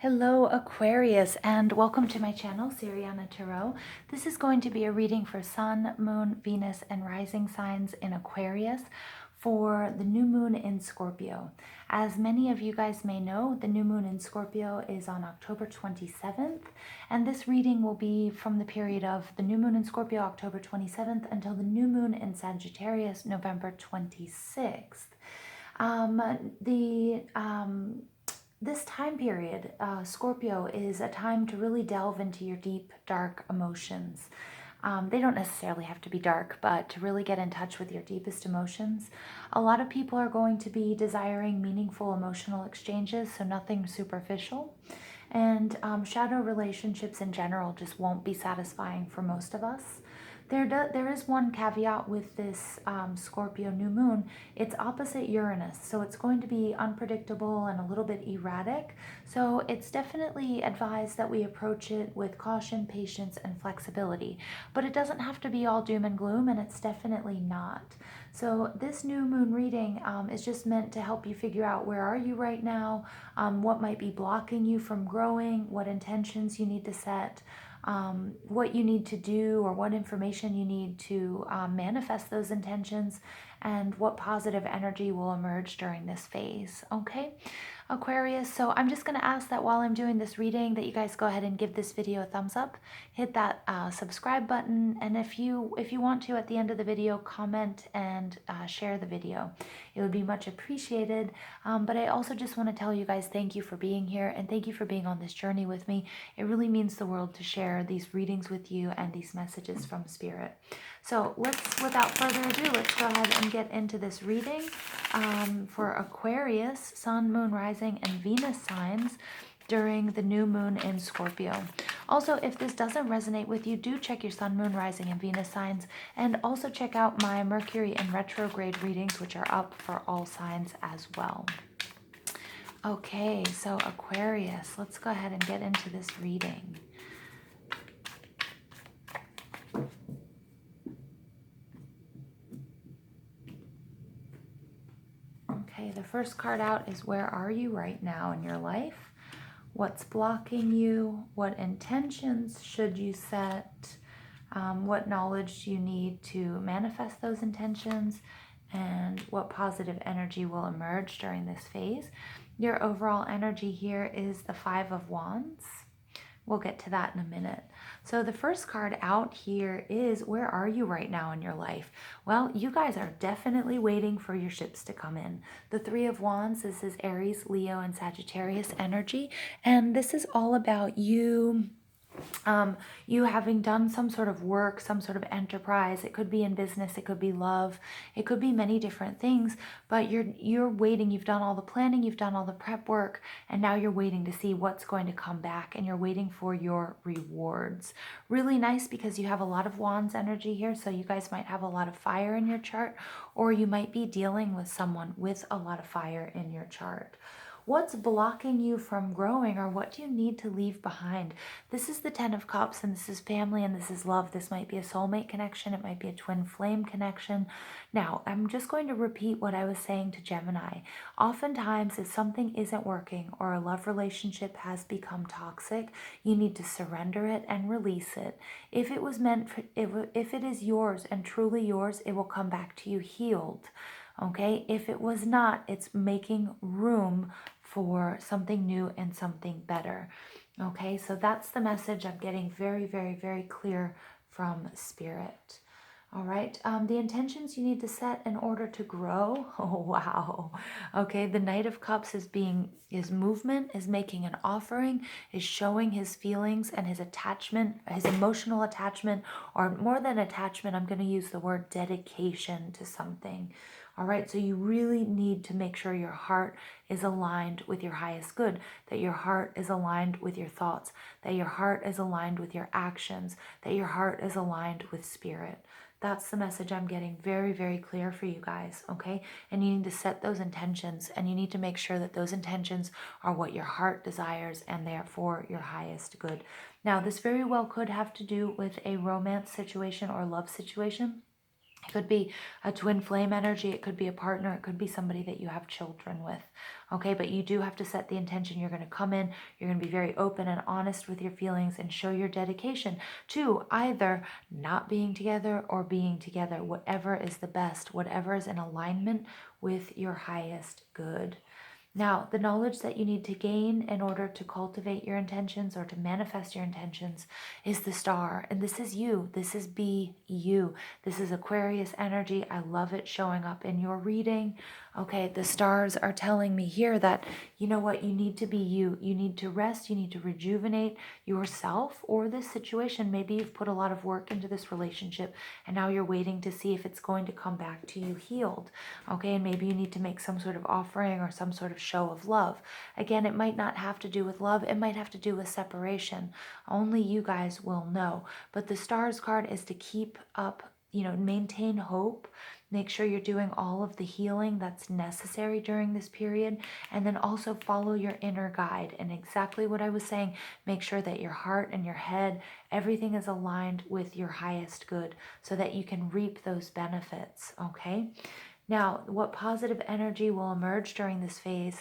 Hello Aquarius, and welcome to my channel, Siriana Tarot. This is going to be a reading for Sun, Moon, Venus, and Rising signs in Aquarius for the new moon in Scorpio. As many of you guys may know, the new moon in Scorpio is on October 27th, and this reading will be from the period of the new moon in Scorpio, October 27th, until the new moon in Sagittarius, November 26th. This time period, Scorpio, is a time to really delve into your deep, dark emotions. They don't necessarily have to be dark, but to really get in touch with your deepest emotions. A lot of people are going to be desiring meaningful emotional exchanges, so nothing superficial. And shadow relationships in general just won't be satisfying for most of us. There is one caveat with this Scorpio new moon. It's opposite Uranus, so it's going to be unpredictable and a little bit erratic. So it's definitely advised that we approach it with caution, patience, and flexibility. But it doesn't have to be all doom and gloom, and it's definitely not. So this new moon reading is just meant to help you figure out where are you right now, what might be blocking you from growing, what intentions you need to set, what you need to do or what information you need to manifest those intentions, and what positive energy will emerge during this phase. Okay, Aquarius, so I'm just going to ask that while I'm doing this reading that you guys go ahead and give this video a thumbs up, hit that subscribe button, and if you want to, at the end of the video, comment and share the video. It would be much appreciated. But I also just want to tell you guys thank you for being here, and thank you for being on this journey with me. It really means the world to share these readings with you and these messages from Spirit. So without further ado, let's go ahead and get into this reading for Aquarius, Sun, Moon, Rising, and Venus signs during the new moon in Scorpio. Also, if this doesn't resonate with you, do check your Sun, Moon, Rising, and Venus signs, and also check out my Mercury and retrograde readings, which are up for all signs as well. Okay, so Aquarius, let's go ahead and get into this reading. Okay, the first card out is where are you right now in your life? What's blocking you? What intentions should you set? What knowledge do you need to manifest those intentions? And what positive energy will emerge during this phase? Your overall energy here is the Five of Wands. We'll get to that in a minute. So the first card out here is where are you right now in your life? Well, you guys are definitely waiting for your ships to come in. The Three of Wands, this is Aries, Leo, and Sagittarius energy. And this is all about you having done some sort of work, some sort of enterprise. It could be in business, it could be love, it could be many different things, but you're waiting, you've done all the planning, you've done all the prep work, and now you're waiting to see what's going to come back, and you're waiting for your rewards. Really nice because you have a lot of Wands energy here, so you guys might have a lot of fire in your chart, or you might be dealing with someone with a lot of fire in your chart. What's blocking you from growing, or what do you need to leave behind? This is the Ten of Cups, and this is family, and this is love. This might be a soulmate connection. It might be a twin flame connection. Now, I'm just going to repeat what I was saying to Gemini. Oftentimes, if something isn't working or a love relationship has become toxic, you need to surrender it and release it. If it was meant for, if it is yours and truly yours, it will come back to you healed. Okay, if it was not, it's making room for something new and something better. Okay, so that's the message I'm getting very, very, very clear from Spirit. All right, the intentions you need to set in order to grow. Oh, wow. Okay, the Knight of Cups is movement, is making an offering, is showing his feelings and his attachment, his emotional attachment, or more than attachment, I'm going to use the word dedication to something. All right, so you really need to make sure your heart is aligned with your highest good, that your heart is aligned with your thoughts, that your heart is aligned with your actions, that your heart is aligned with Spirit. That's the message I'm getting very, very clear for you guys, okay? And you need to set those intentions, and you need to make sure that those intentions are what your heart desires and therefore your highest good. Now, this very well could have to do with a romance situation or love situation. It could be a twin flame energy. It could be a partner. It could be somebody that you have children with. Okay, but you do have to set the intention. You're going to come in. You're going to be very open and honest with your feelings and show your dedication to either not being together or being together, whatever is the best, whatever is in alignment with your highest good. Now, the knowledge that you need to gain in order to cultivate your intentions or to manifest your intentions is the star. And this is you. This is be you. This is Aquarius energy. I love it showing up in your reading. Okay, the stars are telling me here that, you know what, you need to be you. You need to rest. You need to rejuvenate yourself or this situation. Maybe you've put a lot of work into this relationship and now you're waiting to see if it's going to come back to you healed. Okay, and maybe you need to make some sort of offering or some sort of show of love. Again, it might not have to do with love. It might have to do with separation. Only you guys will know. But the stars card is to keep up, maintain hope. Make sure you're doing all of the healing that's necessary during this period. And then also follow your inner guide. And exactly what I was saying, make sure that your heart and your head, everything is aligned with your highest good so that you can reap those benefits, okay? Now, what positive energy will emerge during this phase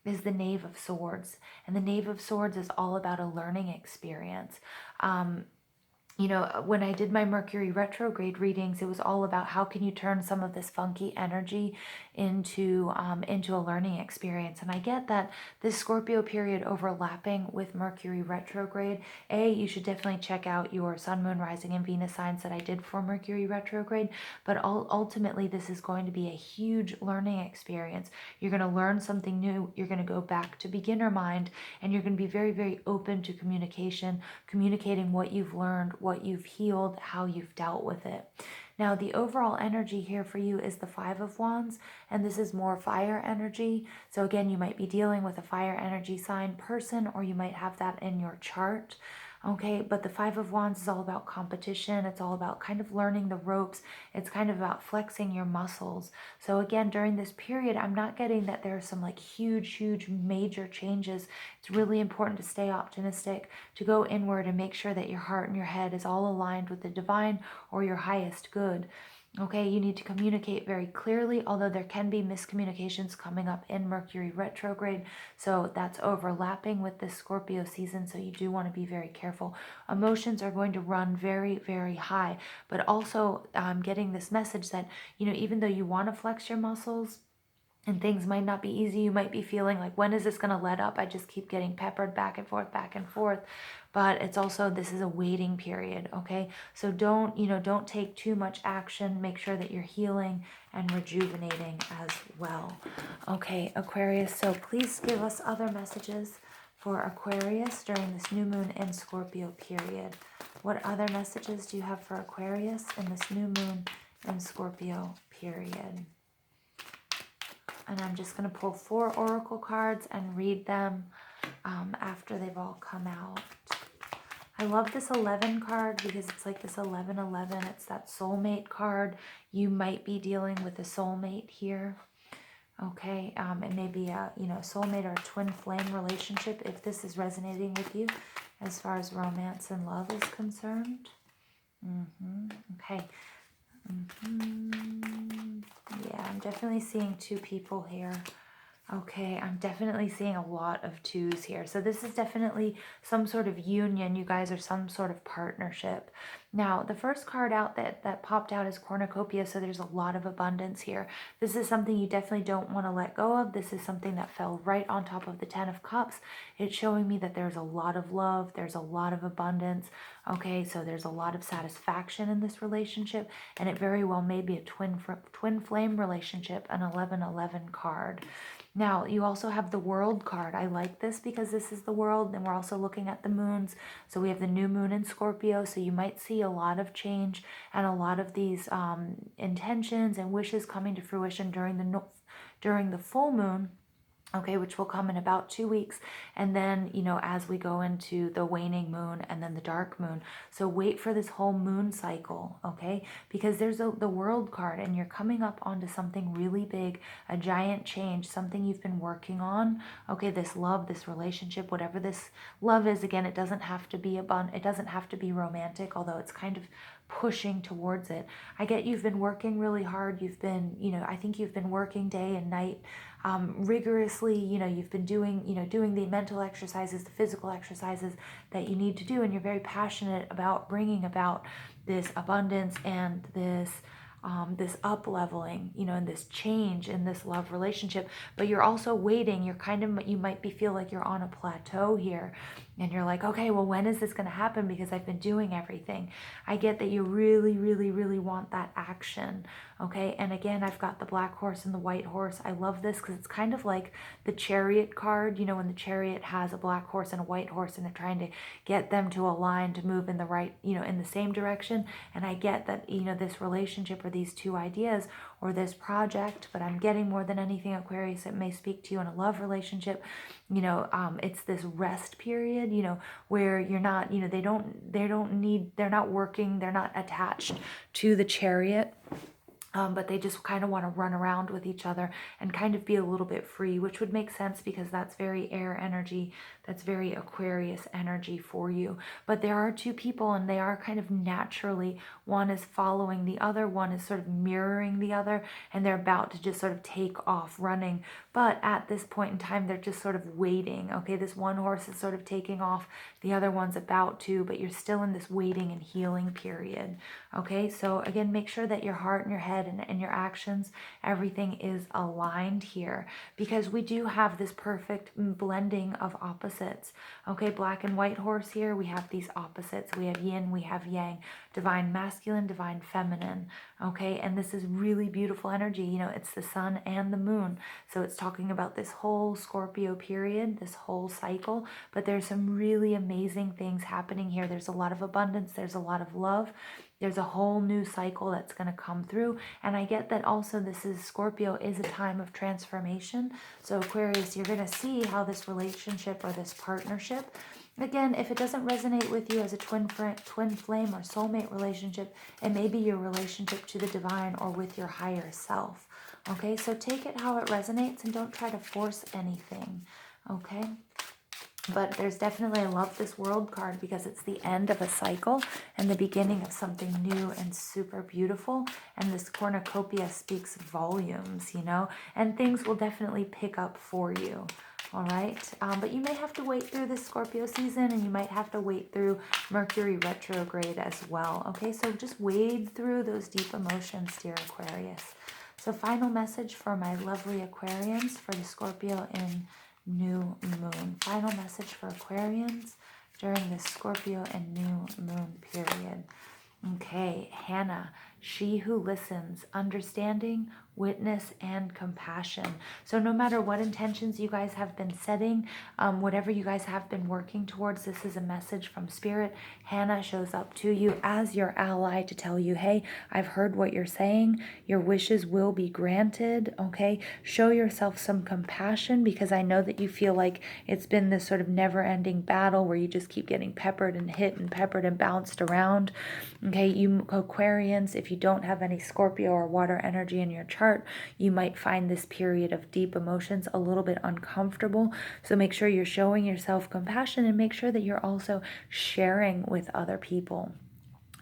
is the Knave of Swords. And the Knave of Swords is all about a learning experience. When I did my Mercury retrograde readings, it was all about how can you turn some of this funky energy into a learning experience. And I get that this Scorpio period overlapping with Mercury retrograde, you should definitely check out your Sun, Moon, Rising, and Venus signs that I did for Mercury retrograde. But ultimately, this is going to be a huge learning experience. You're going to learn something new. You're going to go back to beginner mind, and you're going to be very, very open to communication, communicating what you've learned, what you've healed, how you've dealt with it. Now, the overall energy here for you is the Five of Wands, and this is more fire energy. So again, you might be dealing with a fire energy sign person, or you might have that in your chart. Okay, but the Five of Wands is all about competition. It's all about kind of learning the ropes. It's kind of about flexing your muscles. So again, during this period, I'm not getting that there are some like huge major changes. It's really important to stay optimistic, to go inward and make sure that your heart and your head is all aligned with the divine or your highest good. Okay, you need to communicate very clearly, although there can be miscommunications coming up in Mercury retrograde. So that's overlapping with this Scorpio season. So you do want to be very careful. Emotions are going to run very, very high. But also I'm getting this message that, even though you want to flex your muscles, and things might not be easy. You might be feeling like, when is this going to let up? I just keep getting peppered back and forth. But it's also, this is a waiting period, okay? So don't take too much action. Make sure that you're healing and rejuvenating as well. Okay, Aquarius, so please give us other messages for Aquarius during this new moon and Scorpio period. What other messages do you have for Aquarius in this new moon and Scorpio period? And I'm just going to pull 4 oracle cards and read them after they've all come out. I love this 11 card because it's like this 1111. It's that soulmate card. You might be dealing with a soulmate here. Okay, it may be a soulmate or a twin flame relationship if this is resonating with you as far as romance and love is concerned. Okay. Yeah, I'm definitely seeing 2 people here. Okay, I'm definitely seeing a lot of 2s here. So this is definitely some sort of union, you guys, or some sort of partnership. Now, the first card out that popped out is cornucopia, so there's a lot of abundance here. This is something you definitely don't want to let go of. This is something that fell right on top of the 10 of Cups. It's showing me that there's a lot of love, there's a lot of abundance. Okay, so there's a lot of satisfaction in this relationship, and it very well may be a twin flame relationship, an 1111 card. Now, you also have the World card. I like this because this is the world, and we're also looking at the moons. So we have the new moon in Scorpio, so you might see a lot of change and a lot of these intentions and wishes coming to fruition during the full moon. Okay, which will come in about 2 weeks. And then, as we go into the waning moon and then the dark moon. So wait for this whole moon cycle, okay? Because there's the World card and you're coming up onto something really big, a giant change, something you've been working on. Okay, this love, this relationship, whatever this love is, again, it doesn't have to be it doesn't have to be romantic, although it's kind of pushing towards it. I get you've been working really hard. You've been, I think you've been working day and night rigorously. You've been doing the mental exercises, the physical exercises that you need to do, and you're very passionate about bringing about this abundance and this up leveling, and this change in this love relationship. But you're also waiting. You might feel like you're on a plateau here, and you're like, okay, well, when is this going to happen? Because I've been doing everything. I get that you really, really, really want that action. Okay. And again, I've got the black horse and the white horse. I love this because it's kind of like the Chariot card, when the Chariot has a black horse and a white horse and they're trying to get them to align to move in the right, in the same direction. And I get that, this relationship or these two ideas or this project, but I'm getting more than anything, Aquarius, it may speak to you in a love relationship. It's this rest period, where you're not, they're not working, they're not attached to the Chariot. But they just kind of want to run around with each other and kind of be a little bit free, which would make sense because that's very air energy. That's very Aquarius energy for you. But there are two people and they are kind of naturally, one is following the other, one is sort of mirroring the other, and they're about to just sort of take off running. But at this point in time, they're just sort of waiting. Okay, this one horse is sort of taking off, the other one's about to, but you're still in this waiting and healing period. Okay, so again, make sure that your heart and your head and your actions, everything is aligned here, because we do have this perfect blending of opposites. Okay, black and white horse here, we have these opposites. We have yin, we have yang, divine masculine, divine feminine. Okay, and this is really beautiful energy. It's the sun and the moon. So it's talking about this whole Scorpio period, this whole cycle, but there's some really amazing things happening here. There's a lot of abundance. There's a lot of love. There's a whole new cycle that's going to come through. And I get that also Scorpio is a time of transformation. So Aquarius, you're going to see how this relationship or this partnership, again, if it doesn't resonate with you as a twin flame or soulmate relationship, it may be your relationship to the divine or with your higher self. Okay, so take it how it resonates and don't try to force anything. Okay. But there's definitely, I love this World card because it's the end of a cycle and the beginning of something new and super beautiful. And this cornucopia speaks volumes, and things will definitely pick up for you. All right. But you may have to wait through this Scorpio season, and you might have to wait through Mercury retrograde as well. Okay. So just wade through those deep emotions, dear Aquarius. So final message for my lovely Aquarians for the Scorpio in new moon. Final message for Aquarians during this Scorpio and new moon period. Okay, Hannah, she who listens, understanding, witness, and compassion. So no matter what intentions you guys have been setting, whatever you guys have been working towards, this is a message from Spirit. Hannah shows up to you as your ally to tell you, hey, I've heard what you're saying. Your wishes will be granted, okay? Show yourself some compassion, because I know that you feel like it's been this sort of never-ending battle where you just keep getting peppered and hit and peppered and bounced around. Okay, you Aquarians, if you don't have any Scorpio or water energy in your chart, you might find this period of deep emotions a little bit uncomfortable. So make sure you're showing yourself compassion and make sure that you're also sharing with other people.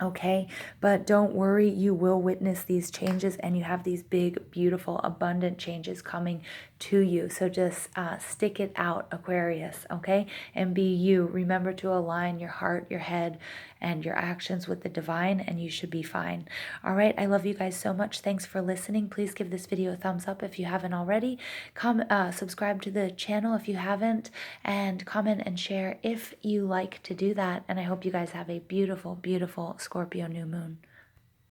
Okay, but don't worry, you will witness these changes, and you have these big, beautiful, abundant changes coming to you. So just stick it out, Aquarius, okay? And be you. Remember to align your heart, your head, and your actions with the divine, and you should be fine. All right, I love you guys so much. Thanks for listening. Please give this video a thumbs up if you haven't already. Subscribe to the channel if you haven't, and comment and share if you like to do that. And I hope you guys have a beautiful, beautiful Scorpio new moon.